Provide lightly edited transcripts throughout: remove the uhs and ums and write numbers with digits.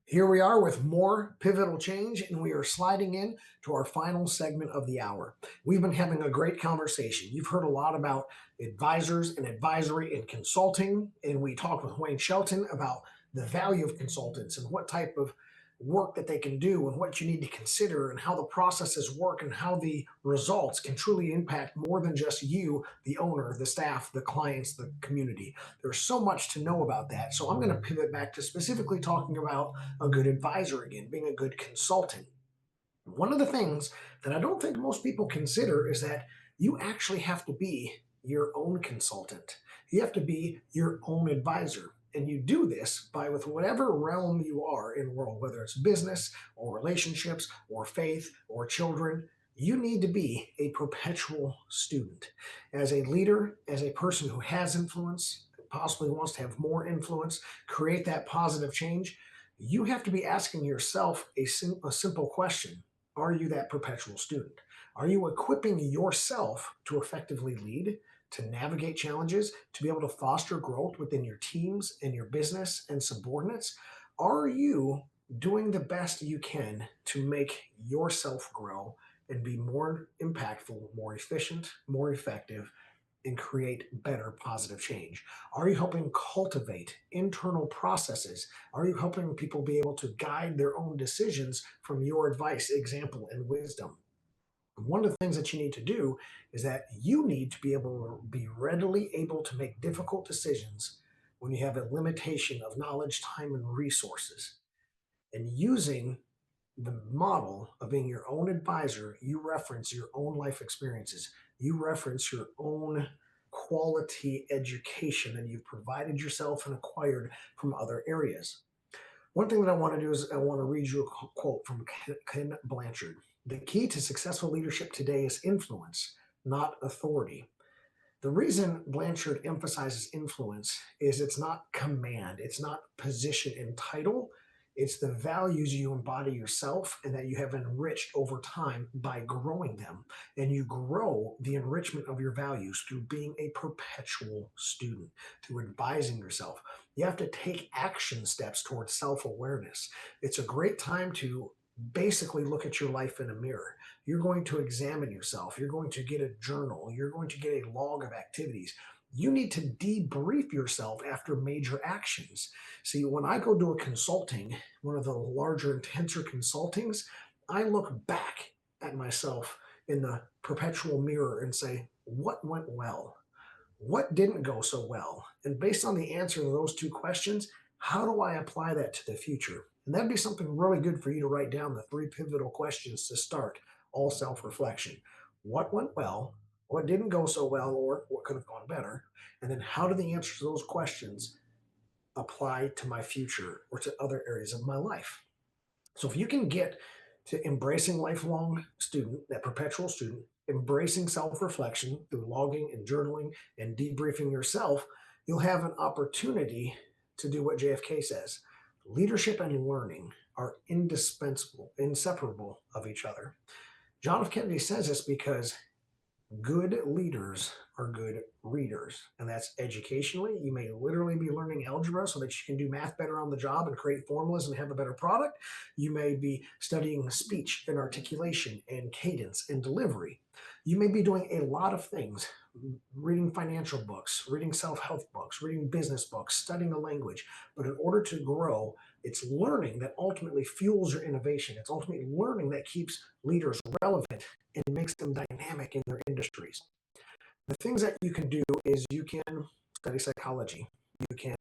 Here we are with more pivotal change, and we are sliding in to our final segment of the hour. We've been having a great conversation. You've heard a lot about advisors and advisory and consulting, and we talked with Wayne Shelton about the value of consultants and what type of work that they can do and what you need to consider and how the processes work and how the results can truly impact more than just you, the owner, the staff, the clients, the community. There's so much to know about that. So I'm going to pivot back to specifically talking about a good advisor again, being a good consultant. One of the things that I don't think most people consider is that you actually have to be your own consultant. You have to be your own advisor. And you do this by with whatever realm you are in the world, whether it's business or relationships or faith or children. You need to be a perpetual student. As a leader, as a person who has influence, possibly wants to have more influence, create that positive change, you have to be asking yourself a simple question. Are you that perpetual student? Are you equipping yourself to effectively lead, to navigate challenges, to be able to foster growth within your teams and your business and subordinates? Are you doing the best you can to make yourself grow and be more impactful, more efficient, more effective, and create better positive change? Are you helping cultivate internal processes? Are you helping people be able to guide their own decisions from your advice, example, and wisdom? One of the things that you need to do is that you need to be able to be readily able to make difficult decisions when you have a limitation of knowledge, time, and resources. And using the model of being your own advisor, you reference your own life experiences, you reference your own quality education that you've provided yourself and acquired from other areas. One thing that I want to do is I want to read you a quote from Ken Blanchard. The key to successful leadership today is influence, not authority. The reason Blanchard emphasizes influence is it's not command, it's not position and title, it's the values you embody yourself and that you have enriched over time by growing them. And you grow the enrichment of your values through being a perpetual student, through advising yourself. You have to take action steps towards self awareness. It's a great time to basically look at your life in a mirror. You're going to examine yourself. You're going to get a journal. You're going to get a log of activities. You need to debrief yourself after major actions. See, when I go do a consulting, one of the larger, intenser consultings, I look back at myself in the perpetual mirror and say, what went well? What didn't go so well? And based on the answer to those two questions, how do I apply that to the future? And that'd be something really good for you to write down the three pivotal questions to start all self reflection. What went well? What didn't go so well? Or what could have gone better? And then how do the answers to those questions apply to my future or to other areas of my life? So if you can get to embracing lifelong student, that perpetual student, embracing self-reflection through logging and journaling and debriefing yourself, you'll have an opportunity to do what JFK says. Leadership and learning are indispensable, inseparable of each other. John F. Kennedy says this because good leaders are good readers. And that's educationally. You may literally be learning algebra so that you can do math better on the job and create formulas and have a better product. You may be studying speech and articulation and cadence and delivery. You may be doing a lot of things, reading financial books, reading self help books, reading business books, studying a language. But in order to grow, it's learning that ultimately fuels your innovation. It's ultimately learning that keeps leaders relevant and makes them dynamic in their industries. The things that you can do is you can study psychology. You can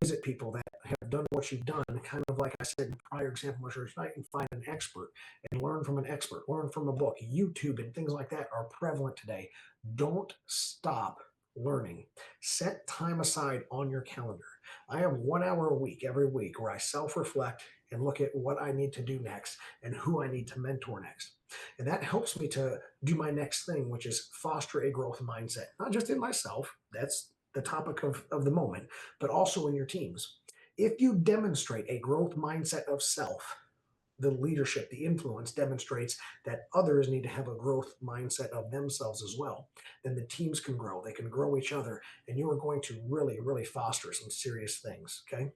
visit people that have done what you've done, kind of like I said in prior example tonight, and find an expert and learn from an expert, learn from a book. YouTube and things like that are prevalent today. Don't stop learning. Set time aside on your calendar. I have 1 hour a week, every week, where I self reflect and look at what I need to do next and who I need to mentor next. And that helps me to do my next thing, which is foster a growth mindset, not just in myself. That's the topic of the moment, but also in your teams. If you demonstrate a growth mindset of self, the leadership, the influence demonstrates that others need to have a growth mindset of themselves as well. Then the teams can grow, they can grow each other, and you are going to really, really foster some serious things. Okay.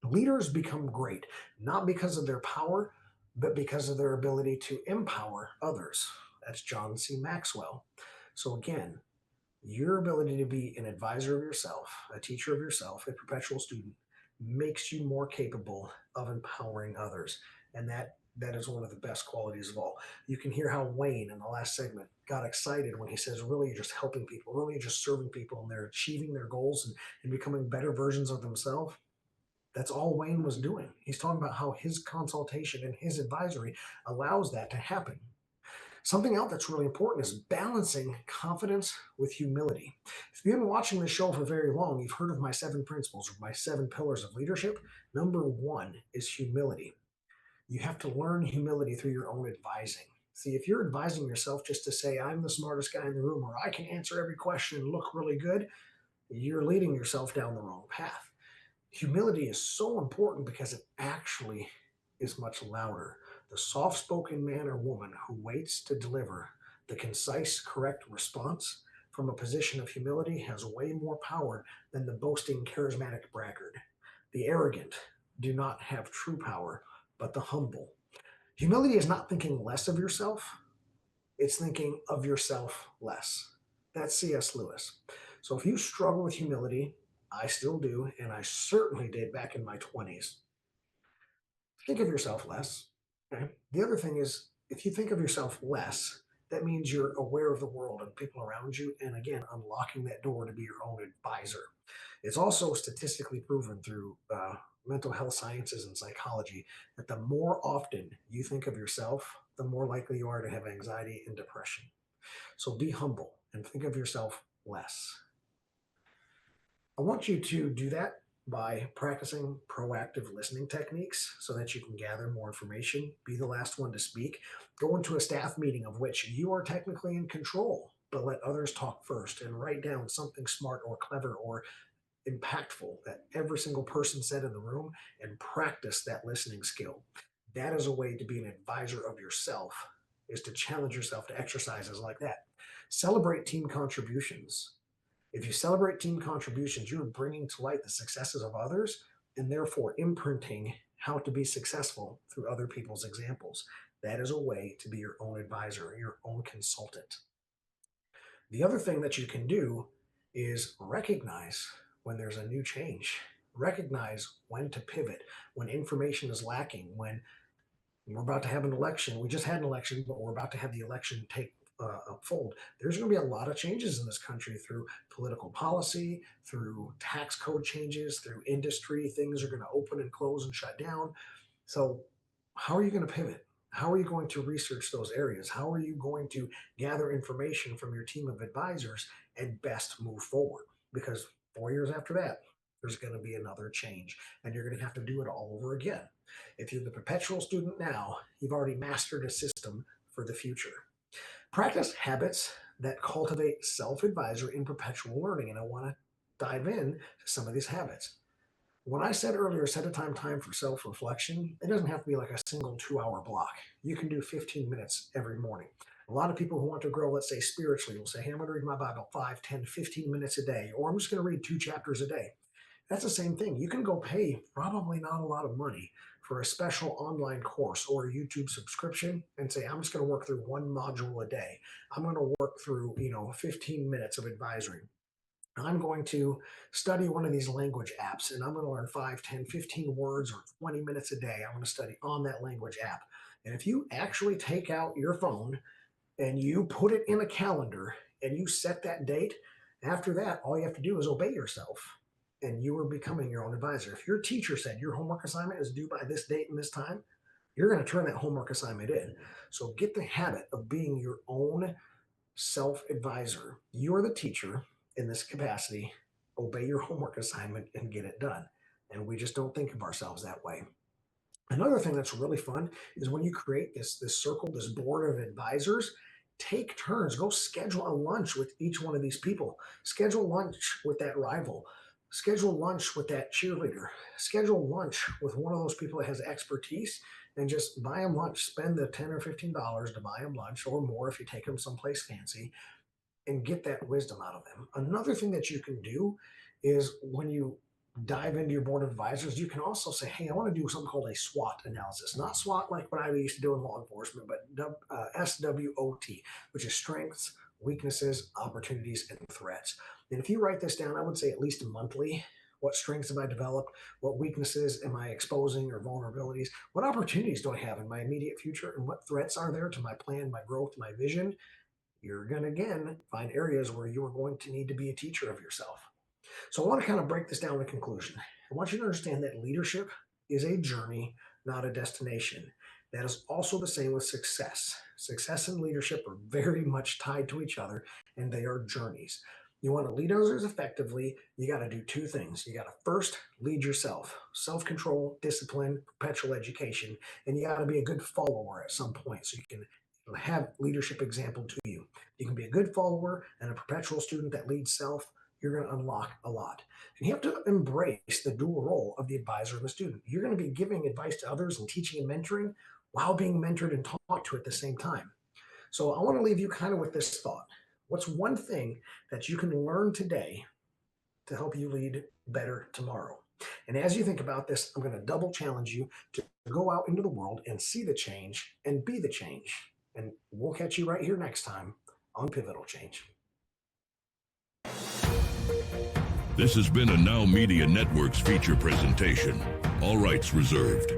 Leaders become great not because of their power, but because of their ability to empower others. That's John C. Maxwell. So, again, your ability to be an advisor of yourself, a teacher of yourself, a perpetual student makes you more capable of empowering others. And that is one of the best qualities of all. You can hear how Wayne in the last segment got excited when he says, really, you're just helping people, really, you're just serving people, and they're achieving their goals and becoming better versions of themselves. That's all Wayne was doing. He's talking about how his consultation and his advisory allows that to happen. Something else that's really important is balancing confidence with humility. If you've been watching this show for very long, you've heard of my 7 principles or my 7 pillars of leadership. Number 1 is humility. You have to learn humility through your own advising. See, if you're advising yourself just to say, I'm the smartest guy in the room, or I can answer every question and look really good, you're leading yourself down the wrong path. Humility is so important because it actually is much louder. The soft spoken man or woman who waits to deliver the concise, correct response from a position of humility has way more power than the boasting, charismatic braggart. The arrogant do not have true power, but the humble. Humility is not thinking less of yourself, it's thinking of yourself less. That's C.S. Lewis. So if you struggle with humility, I still do, and I certainly did back in my 20s. Think of yourself less. Okay? The other thing is, if you think of yourself less, that means you're aware of the world and people around you, and again, unlocking that door to be your own advisor. It's also statistically proven through mental health sciences and psychology that the more often you think of yourself, the more likely you are to have anxiety and depression. So be humble and think of yourself less. I want you to do that by practicing proactive listening techniques so that you can gather more information, be the last one to speak, go into a staff meeting of which you are technically in control, but let others talk first and write down something smart or clever or impactful that every single person said in the room and practice that listening skill. That is a way to be an advisor of yourself, is to challenge yourself to exercises like that. Celebrate team contributions. If you celebrate team contributions, you're bringing to light the successes of others and therefore imprinting how to be successful through other people's examples. That is a way to be your own advisor, your own consultant. The other thing that you can do is recognize when there's a new change. Recognize when to pivot, when information is lacking, when we're about to have an election. We just had an election, but we're about to have the election take unfold. There's going to be a lot of changes in this country through political policy, through tax code changes, through industry. Things are going to open and close and shut down. So, how are you going to pivot? How are you going to research those areas? How are you going to gather information from your team of advisors and best move forward? Because 4 years after that, there's going to be another change, and you're going to have to do it all over again. If you're the perpetual student now, you've already mastered a system for the future. Practice habits that cultivate self advisor in perpetual learning, and I want to dive in to some of these habits. When I said earlier, set a time for self reflection, it doesn't have to be like a single 2 hour block. You can do 15 minutes every morning. A lot of people who want to grow, let's say spiritually, will say, hey, I'm going to read my Bible 5, 10, 15 minutes a day, or I'm just going to read 2 chapters a day. That's the same thing. You can go pay probably not a lot of money for a special online course or a YouTube subscription and say, I'm just going to work through 1 module a day. I'm going to work through, 15 minutes of advisory. I'm going to study one of these language apps and I'm going to learn 5, 10, 15 words or 20 minutes a day. I'm going to study on that language app. And if you actually take out your phone and you put it in a calendar and you set that date, after that, all you have to do is obey yourself and you are becoming your own advisor. If your teacher said your homework assignment is due by this date and this time, you're going to turn that homework assignment in. So get the habit of being your own self advisor. You are the teacher in this capacity. Obey your homework assignment and get it done. And we just don't think of ourselves that way. Another thing that's really fun is when you create this circle, this board of advisors, take turns. Go schedule a lunch with each one of these people. Schedule lunch with that rival. Schedule lunch with that cheerleader. Schedule lunch with one of those people that has expertise and just buy them lunch. Spend the $10 or $15 to buy them lunch or more if you take them someplace fancy and get that wisdom out of them. Another thing that you can do is when you dive into your board of advisors, you can also say, hey, I want to do something called a SWOT analysis. Not SWOT like what I used to do in law enforcement, but SWOT, which is strengths, weaknesses, opportunities, and threats. And if you write this down, I would say at least monthly. What strengths have I developed? What weaknesses am I exposing or vulnerabilities? What opportunities do I have in my immediate future? And what threats are there to my plan, my growth, my vision? You're going to, again, find areas where you are going to need to be a teacher of yourself. So I want to kind of break this down to conclusion. I want you to understand that leadership is a journey, not a destination. That is also the same with success. Success and leadership are very much tied to each other, and they are journeys. You want to lead others effectively, you got to do two things. You got to first lead yourself, self-control, discipline, perpetual education, and you got to be a good follower at some point so you can have leadership example to you. You can be a good follower and a perpetual student that leads self. You're going to unlock a lot. And you have to embrace the dual role of the advisor and the student. You're going to be giving advice to others and teaching and mentoring while being mentored and taught to at the same time. So I want to leave you kind of with this thought. What's one thing that you can learn today to help you lead better tomorrow? And as you think about this, I'm going to double challenge you to go out into the world and see the change and be the change. And we'll catch you right here next time on Pivotal Change. This has been a Now Media Networks feature presentation. All rights reserved.